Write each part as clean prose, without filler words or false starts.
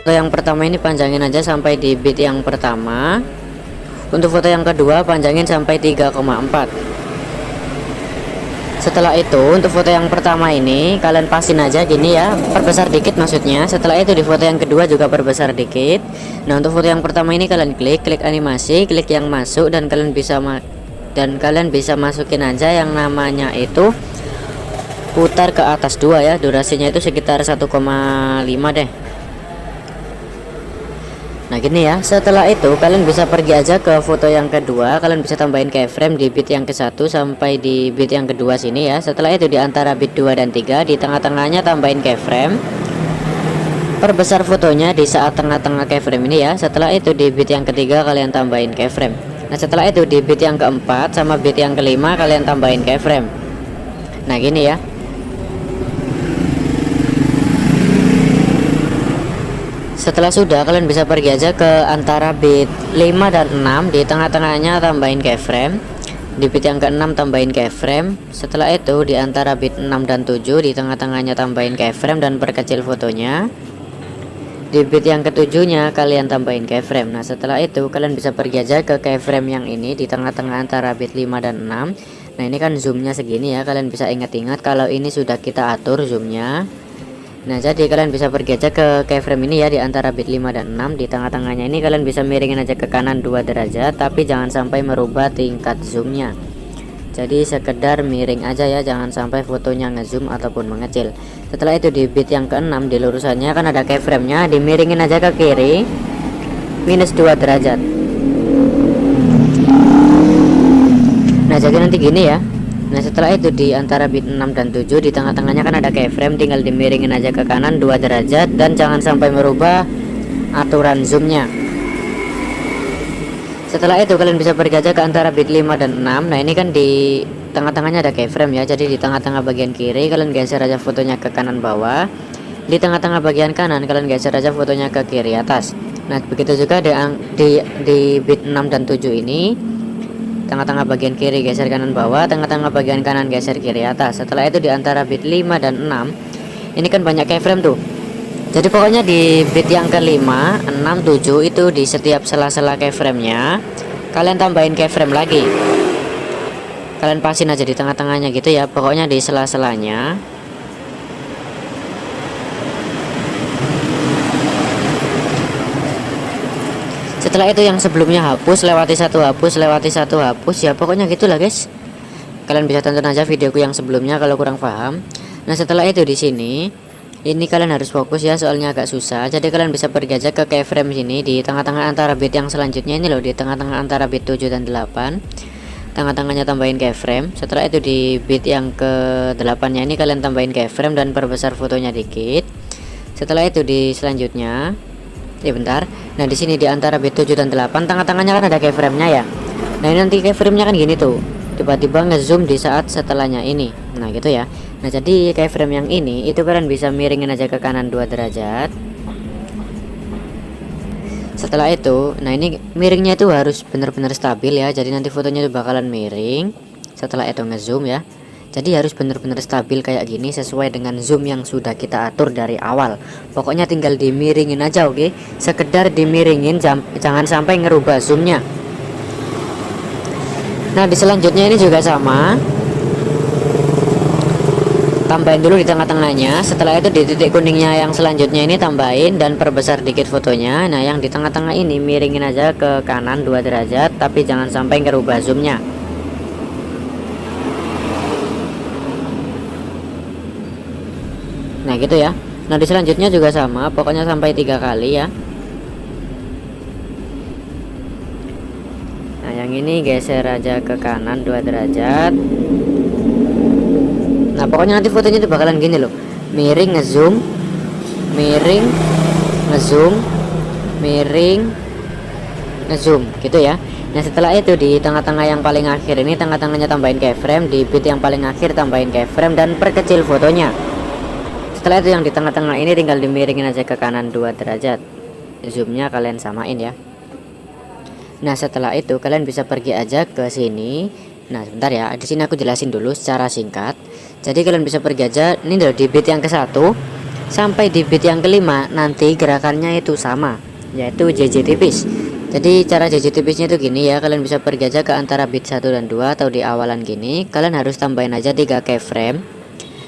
foto yang pertama ini panjangin aja sampai di bit yang pertama. Untuk foto yang kedua panjangin sampai 3,4. Setelah itu untuk foto yang pertama ini kalian pasin aja gini ya, perbesar dikit maksudnya. Setelah itu di foto yang kedua juga perbesar dikit. Nah untuk foto yang pertama ini kalian klik animasi, klik yang masuk, dan kalian bisa masukin aja yang namanya itu putar ke atas 2 ya. Durasinya itu sekitar 1,5 deh. Nah gini ya, setelah itu kalian bisa pergi aja ke foto yang kedua, kalian bisa tambahin keyframe di bit yang ke-1 sampai di bit yang kedua sini ya. Setelah itu di antara bit 2 dan 3 di tengah-tengahnya tambahin keyframe, perbesar fotonya di saat tengah-tengah keyframe ini ya. Setelah itu di bit yang ketiga kalian tambahin keyframe. Nah setelah itu di bit yang keempat sama bit yang kelima kalian tambahin keyframe. Nah gini ya. Setelah sudah kalian bisa pergi aja ke antara bit 5 dan 6, di tengah-tengahnya tambahin keyframe, di bit yang ke-6 tambahin keyframe. Setelah itu di antara bit 6 dan 7 di tengah-tengahnya tambahin keyframe dan perkecil fotonya. Di bit yang ketujuhnya kalian tambahin keyframe. Nah setelah itu kalian bisa pergi aja ke keyframe yang ini di tengah-tengah antara bit 5 dan 6. Nah ini kan zoomnya segini ya, kalian bisa ingat-ingat kalau ini sudah kita atur zoomnya. Nah jadi kalian bisa pergi aja ke keyframe ini ya, di antara bit 5 dan 6 di tengah-tengahnya ini kalian bisa miringin aja ke kanan 2 derajat, tapi jangan sampai merubah tingkat zoomnya. Jadi sekedar miring aja ya, jangan sampai fotonya ngezoom ataupun mengecil. Setelah itu di bit yang ke-6 di lurusannya kan ada keyframe-nya, dimiringin aja ke kiri minus 2 derajat. Nah jadi nanti gini ya. Nah setelah itu di antara bit 6 dan 7 di tengah-tengahnya kan ada keyframe, tinggal dimiringin aja ke kanan 2 derajat dan jangan sampai merubah aturan zoomnya. Setelah itu kalian bisa pergi aja ke antara bit 5 dan 6. Nah ini kan di tengah-tengahnya ada keyframe ya, jadi di tengah-tengah bagian kiri kalian geser aja fotonya ke kanan bawah, di tengah-tengah bagian kanan kalian geser aja fotonya ke kiri atas. Nah begitu juga di bit 6 dan 7 ini, tengah-tengah bagian kiri geser kanan bawah, tengah-tengah bagian kanan geser kiri atas. Setelah itu di antara bit 5 dan 6 ini kan banyak keyframe tuh. Jadi pokoknya di bit yang ke-5, 6, 7 itu di setiap sela-sela keyframe-nya kalian tambahin keyframe lagi. Kalian pasin aja di tengah-tengahnya gitu ya, pokoknya di sela-selanya. Setelah itu yang sebelumnya hapus, lewati satu hapus ya, pokoknya gitulah guys. Kalian bisa tonton aja videoku yang sebelumnya kalau kurang paham. Nah setelah itu di sini ini kalian harus fokus ya, soalnya agak susah. Jadi kalian bisa pergi aja ke keyframe sini di tengah-tengah antara bit yang selanjutnya ini loh, di tengah-tengah antara bit 7 dan 8. Tengah-tengahnya tambahin keyframe. Setelah itu di bit yang ke-8 nya ini kalian tambahin keyframe dan perbesar fotonya dikit. Setelah itu di selanjutnya bentar. Nah di sini di antara bit 7 dan 8 tengah-tengahnya kan ada keyframe-nya ya. Nah ini nanti keyframe-nya kan gini tuh, tiba-tiba ngezoom di saat setelahnya ini. Nah gitu ya. Nah jadi keyframe yang ini itu kalian bisa miringin aja ke kanan 2 derajat. Setelah itu, nah ini miringnya itu harus benar-benar stabil ya, jadi nanti fotonya itu bakalan miring setelah itu ngezoom ya. Jadi harus benar-benar stabil kayak gini sesuai dengan zoom yang sudah kita atur dari awal. Pokoknya tinggal dimiringin aja, oke? Sekedar dimiringin, jangan sampai ngerubah zoomnya. Nah di selanjutnya ini juga sama, tambahin dulu di tengah-tengahnya. Setelah itu di titik kuningnya yang selanjutnya ini tambahin dan perbesar dikit fotonya. Nah yang di tengah-tengah ini miringin aja ke kanan 2 derajat, tapi jangan sampai ngerubah zoomnya. Nah gitu ya. Nah di selanjutnya juga sama, pokoknya sampai 3 kali ya. Nah yang ini geser aja ke kanan 2 derajat. Nah pokoknya nanti fotonya itu bakalan gini loh, miring ngezoom, miring ngezoom, miring ngezoom gitu ya. Nah setelah itu di tengah-tengah yang paling akhir ini, tengah-tengahnya tambahin keyframe, di bit yang paling akhir tambahin keyframe dan perkecil fotonya. Setelah itu yang di tengah-tengah ini tinggal dimiringin aja ke kanan 2 derajat. Zoomnya kalian samain ya. Nah setelah itu kalian bisa pergi aja ke sini. Nah sebentar ya, di sini aku jelasin dulu secara singkat. Jadi kalian bisa pergi aja ini loh, di bit yang ke-1 sampai di bit yang kelima nanti gerakannya itu sama, yaitu JJ tipis. Jadi cara JJ tipisnya itu gini ya, kalian bisa pergi aja ke antara bit 1 dan 2 atau di awalan gini, kalian harus tambahin aja 3 keyframe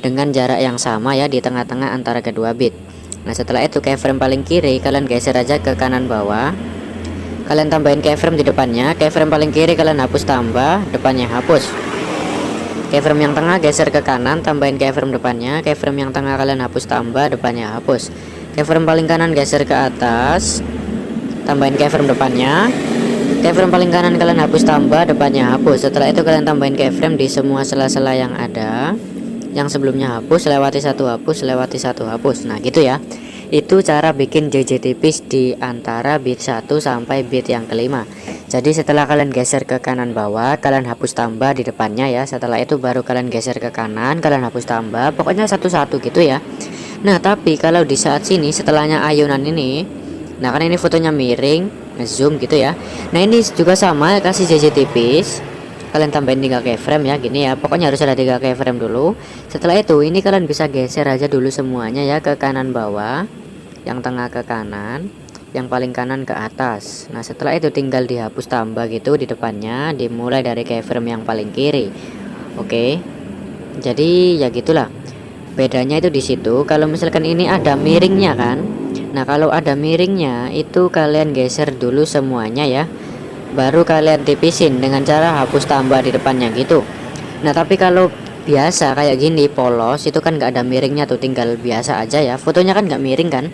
dengan jarak yang sama ya di tengah-tengah antara kedua bit. Nah setelah itu keyframe paling kiri kalian geser aja ke kanan bawah, kalian tambahin keyframe di depannya. Keyframe paling kiri kalian hapus tambah, depannya hapus. Keyframe yang tengah geser ke kanan, tambahin keyframe depannya. Keyframe yang tengah kalian hapus tambah, depannya hapus. Keyframe paling kanan geser ke atas, tambahin keyframe depannya. Keyframe paling kanan kalian hapus tambah, depannya hapus. Setelah itu kalian tambahin keyframe di semua sela-sela yang ada. Yang sebelumnya hapus, lewati satu hapus, lewati satu hapus. Nah gitu ya. Itu cara bikin JJ tipis di antara bit 1 sampai bit yang kelima. Jadi setelah kalian geser ke kanan bawah, kalian hapus tambah di depannya ya. Setelah itu baru kalian geser ke kanan, kalian hapus tambah. Pokoknya satu-satu gitu ya. Nah tapi kalau di saat sini setelahnya ayunan ini, nah kan ini fotonya miring, ngezoom gitu ya. Nah ini juga sama, kasih JJ tipis. Kalian tambahin 3 keyframe ya, gini ya. Pokoknya harus ada 3 keyframe dulu. Setelah itu ini kalian bisa geser aja dulu semuanya ya ke kanan bawah, yang tengah ke kanan, yang paling kanan ke atas. Nah setelah itu tinggal dihapus tambah gitu di depannya, dimulai dari keyframe yang paling kiri. Oke, jadi ya gitulah bedanya itu di situ. Kalau misalkan ini ada miringnya kan, nah kalau ada miringnya itu kalian geser dulu semuanya ya, baru kalian tipisin dengan cara hapus tambah di depannya gitu. Nah tapi kalau biasa kayak gini polos itu kan nggak ada miringnya tuh, tinggal biasa aja ya. Fotonya kan nggak miring kan,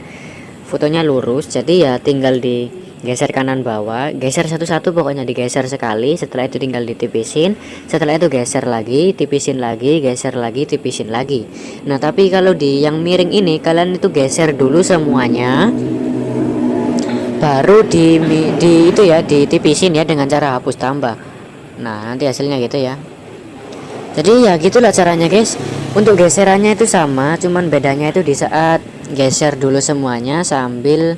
fotonya lurus, jadi ya tinggal digeser kanan bawah, geser satu-satu, pokoknya digeser sekali. Setelah itu tinggal ditipisin, setelah itu geser lagi, tipisin lagi, geser lagi, tipisin lagi. Nah tapi kalau di yang miring ini kalian itu geser dulu semuanya, baru di itu ya ditipisin ya dengan cara hapus tambah. Nah nanti hasilnya gitu ya. Jadi ya gitulah caranya guys. Untuk geserannya itu sama, cuman bedanya itu di saat geser dulu semuanya sambil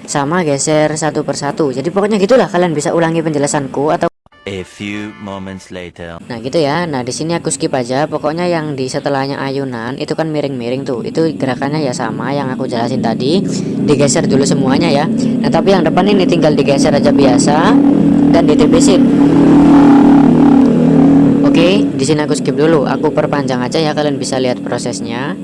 sama geser satu persatu. Jadi pokoknya gitulah, kalian bisa ulangi penjelasanku atau A few moments later. nah gitu ya. Nah di sini aku skip aja. Pokoknya yang di setelahnya ayunan itu kan miring-miring tuh. Itu gerakannya ya sama yang aku jelasin tadi. Digeser dulu semuanya ya. Nah tapi yang depan ini tinggal digeser aja biasa dan ditipisin. Oke, di sini aku skip dulu. Aku perpanjang aja ya, kalian bisa lihat prosesnya.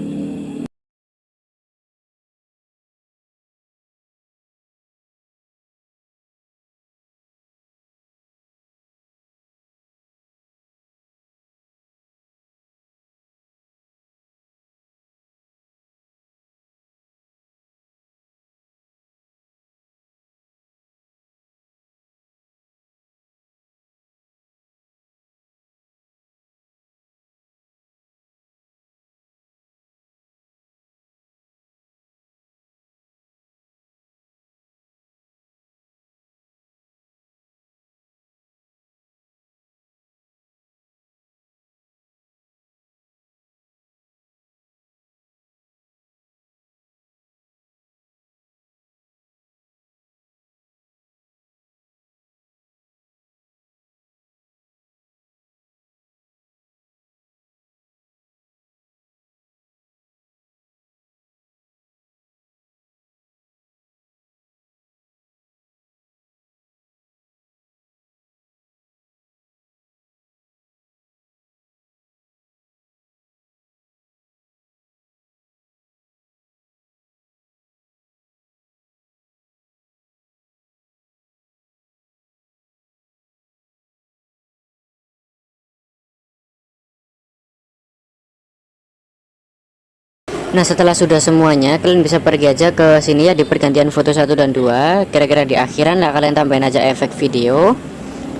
Nah setelah sudah semuanya, kalian bisa pergi aja ke sini ya di pergantian foto 1 dan 2. Kira-kira di akhiran lah kalian tambahin aja efek video,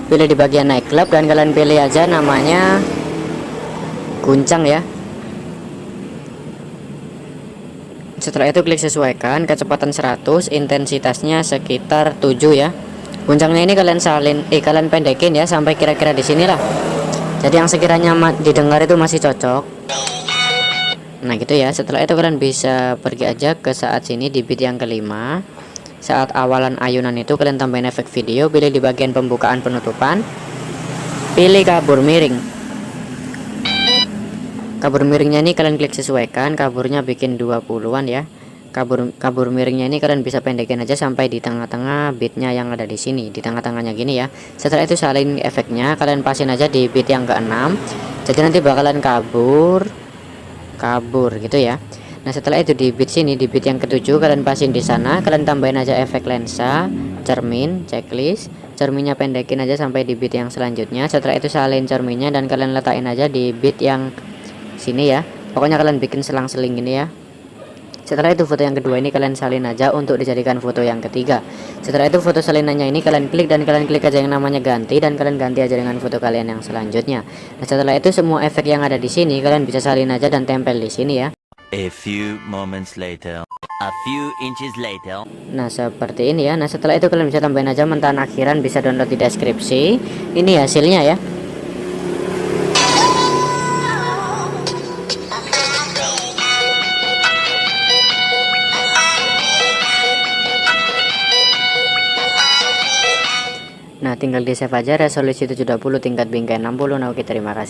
pilih di bagian nightclub dan kalian pilih aja namanya guncang ya. Setelah itu klik sesuaikan, kecepatan 100, intensitasnya sekitar 7 ya. Guncangnya ini kalian kalian pendekin ya sampai kira-kira di sinilah. Jadi yang sekiranya didengar itu masih cocok. Nah gitu ya. Setelah itu kalian bisa pergi aja ke saat sini di bit yang kelima. Saat awalan ayunan itu kalian tambahin efek video, pilih di bagian pembukaan penutupan, pilih kabur miring. Kabur miringnya ini kalian klik sesuaikan, kaburnya bikin 20-an ya. Kabur miringnya ini kalian bisa pendekin aja sampai di tengah-tengah bitnya yang ada di sini, di tengah-tengahnya gini ya. Setelah itu salin efeknya, kalian pasin aja di bit yang ke-6. Jadi nanti bakalan kabur gitu ya. Nah setelah itu di bit sini, di bit yang ke-7 kalian pasin di sana, kalian tambahin aja efek lensa, cermin, checklist. Cerminnya pendekin aja sampai di bit yang selanjutnya. Setelah itu salin cerminnya dan kalian letakin aja di bit yang sini ya. Pokoknya kalian bikin selang-seling ini ya. Setelah itu foto yang kedua ini kalian salin aja untuk dijadikan foto yang ketiga. Setelah itu foto salinannya ini kalian klik dan kalian klik aja yang namanya ganti, dan kalian ganti aja dengan foto kalian yang selanjutnya. Nah setelah itu semua efek yang ada di sini kalian bisa salin aja dan tempel di sini ya. A few moments later. A few inches later. Nah seperti ini ya. Nah setelah itu kalian bisa tambahin aja mentahan akhiran, bisa download di deskripsi. Ini hasilnya ya. Nah tinggal di save aja, resolusi 720, tingkat bingkai 60. Nah oke, terima kasih.